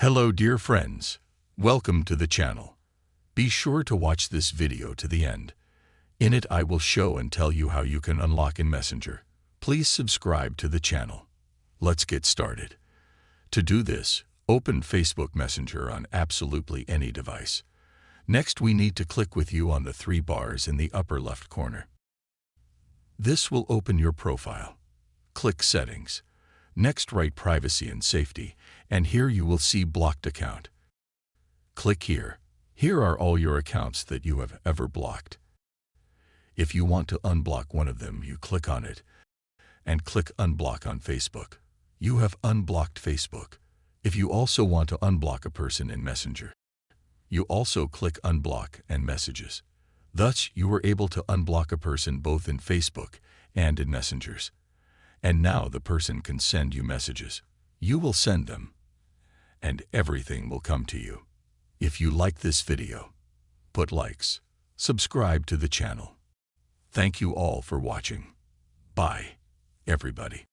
Hello dear friends, welcome to the channel. Be sure to watch this video to the end. In it I will show and tell you how you can unlock in Messenger. Please subscribe to the channel. Let's get started. To do this, open Facebook Messenger on absolutely any device. Next we need to click with you on the three bars in the upper left corner. This will open your profile. Click Settings. Next write Privacy and Safety, and here you will see Blocked Account. Click here. Here are all your accounts that you have ever blocked. If you want to unblock one of them, you click on it and click Unblock on Facebook. You have unblocked Facebook. If you also want to unblock a person in Messenger, you also click Unblock and Messages. Thus, you are able to unblock a person both in Facebook and in Messengers. And now the person can send you messages. You will send them, and everything will come to you. If you like this video, put likes, subscribe to the channel. Thank you all for watching. Bye, everybody.